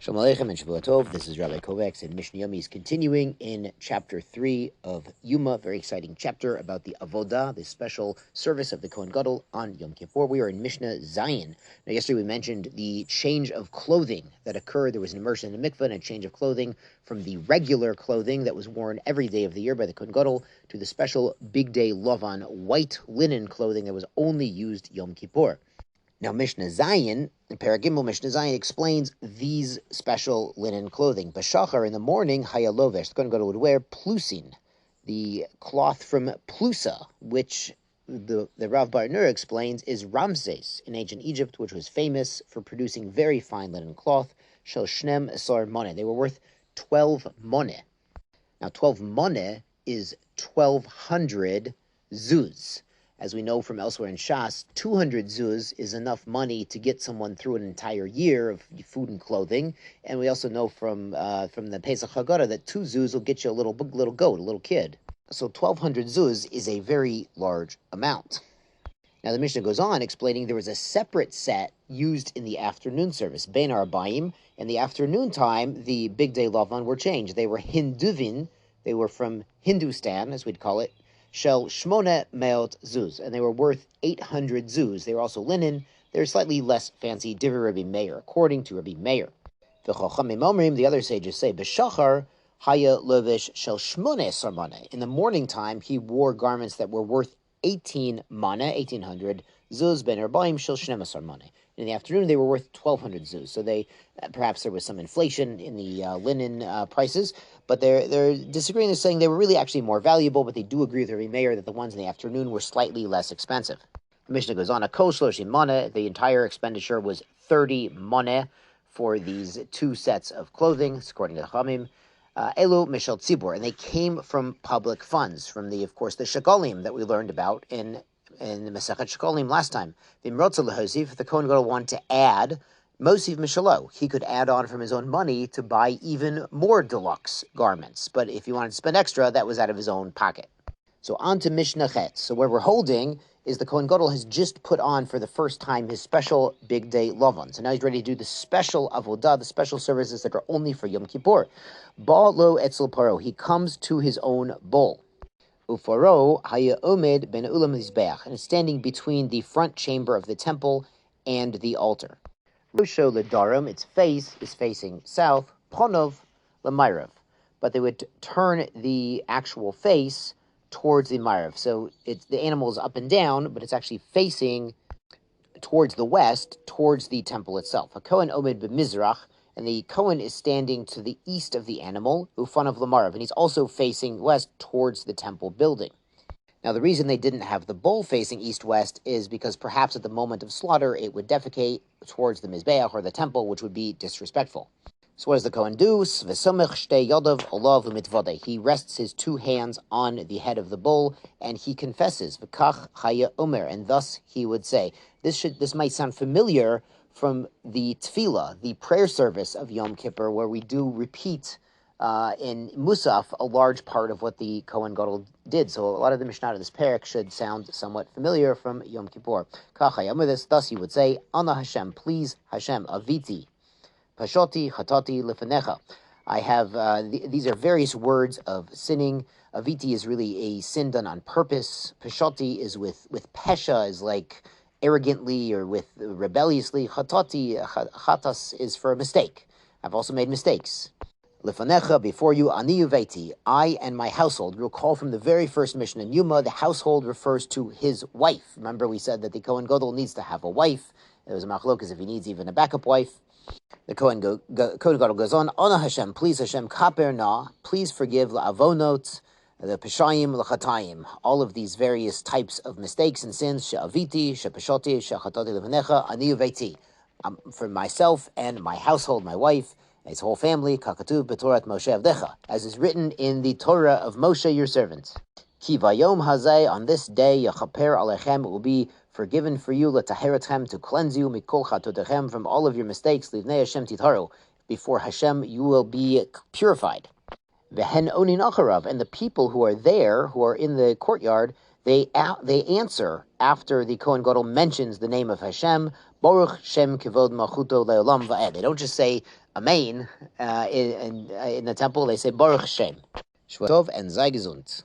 Shalom Aleichem and Shavua Tov. This is Rabbi Kovacs, and Mishnah Yomi is continuing in chapter 3 of Yoma, very exciting chapter about the avodah, the special service of the Cohen Gadol on Yom Kippur. We are in Mishnah Zayin. Now, yesterday we mentioned the change of clothing that occurred. There was an immersion in the mikveh and a change of clothing from the regular clothing that was worn every day of the year by the Cohen Gadol to the special big day lovan, white linen clothing that was only used Yom Kippur. Now, Mishnah Zayin, Paragimel Mishnah Zayin, explains these special linen clothing. B'shachar, in the morning, Hayalovesh, the Kohen Gadol would wear plusin, the cloth from Plusa, which the Rav Bar Nur explains is Ramses in ancient Egypt, which was famous for producing very fine linen cloth. Shel Shnem Esar Moneh. They were worth 12 moneh. Now, 12 moneh is 1,200 zuz. As we know from elsewhere in Shas, 200 zuz is enough money to get someone through an entire year of food and clothing. And we also know from the Pesach Haggadah that 2 zuz will get you a little goat, a little kid. So 1,200 zuz is a very large amount. Now the Mishnah goes on explaining there was a separate set used in the afternoon service. Bein Arbaim, in the afternoon time, the big day Lavan were changed. They were Hinduvin, they were from Hindustan, as we'd call it, Shel Shmone Meot Zuz, and they were worth 800 zuz. They were also linen. They're slightly less fancy, Divrei Rabbi Meir, according to Rabbi Meir. The Chachamim Omrim, the other sages say, B'shachar Haya Lovish Shel Shmone Sarmane. In the morning time, he wore garments that were worth 18 mana, 1800 zuz, Ben Arbaim Shel Shnemasar Mane. In the afternoon, they were worth 1,200 zuz. So they perhaps there was some inflation in the linen prices, but they're disagreeing. They're saying they were really actually more valuable, but they do agree with Rabbi Meir that the ones in the afternoon were slightly less expensive. The Mishnah goes on, a koshloshim maneh, the entire expenditure was 30 maneh for these 2 sets of clothing, according to the Chamim. Elu Mishal Tzibor, and they came from public funds, from the Shekalim that we learned about in the Masechet Shekalim last time. V'imrotza lehosif, the Kohen Gadol wanted to add Mosiv Mishalo. He could add on from his own money to buy even more deluxe garments. But if he wanted to spend extra, that was out of his own pocket. So on to Mishnah Chet. So where we're holding is the Kohen Gadol has just put on for the first time his special big day Lavan. So now he's ready to do the special avodah, the special services that are only for Yom Kippur. Ba lo etzel paro. He comes to his own bowl. Ufaro haya omed ben ulam mizbeach, and is standing between the front chamber of the temple and the altar. Rosho ledarim, its face is facing south. Ponov lemayrav, but they would turn the actual face towards the Ma'arav. So the animal is up and down, but it's actually facing towards the west, towards the temple itself. A Cohen omed b'mizrach, and the Cohen is standing to the east of the animal, ufanav lamarav, and he's also facing west towards the temple building. Now, the reason they didn't have the bull facing east-west is because perhaps at the moment of slaughter, it would defecate towards the mizbeach or the temple, which would be disrespectful. So what does the Kohen do? He rests his 2 hands on the head of the bull, and he confesses, and thus he would say. This might sound familiar from the tefillah, the prayer service of Yom Kippur, where we do repeat in Musaf a large part of what the Kohen Gadol did. So a lot of the Mishnah of this parak should sound somewhat familiar from Yom Kippur. Thus he would say, Ana Hashem, please Hashem, Aviti, Pashoti, Chatati, Lifanecha. I have, these are various words of sinning. Aviti is really a sin done on purpose. Pashoti is with pesha, is like arrogantly or with rebelliously. Chatati, chatas is for a mistake. I've also made mistakes. Lifanecha, before you, ani uveiti, I and my household. You'll recall from the very first Mishnah in Yoma, the household refers to his wife. Remember, we said that the Kohen Gadol needs to have a wife. There was a machlokas if he needs even a backup wife. The Kohen Gadol goes on, Ana Hashem, please Hashem, kaper na, please forgive la'avonot, the peshayim, l'chatayim, all of these various types of mistakes and sins, she'aviti, she'peshoti, she'chatati levanecha, ani uveiti, for myself and my household, my wife, his whole family, kakatuv b'torat Moshe avdecha, as is written in the Torah of Moshe, your servant. Ki vayom hazeh, on this day, yachaper alechem, it will be forgiven for you, letaheretchem, to cleanse you, mikol chatotechem, from all of your mistakes, livnei Hashem titharu, before Hashem you will be purified. Vehen onin acharav, and the people who are there, who are in the courtyard, they answer after the Kohen Gadol mentions the name of Hashem, Baruch Shem Kivod Malchuto Leolam Va'ed. They don't just say, Amen. In the temple, they say Baruch Shem. Shvatov and Sei gesund.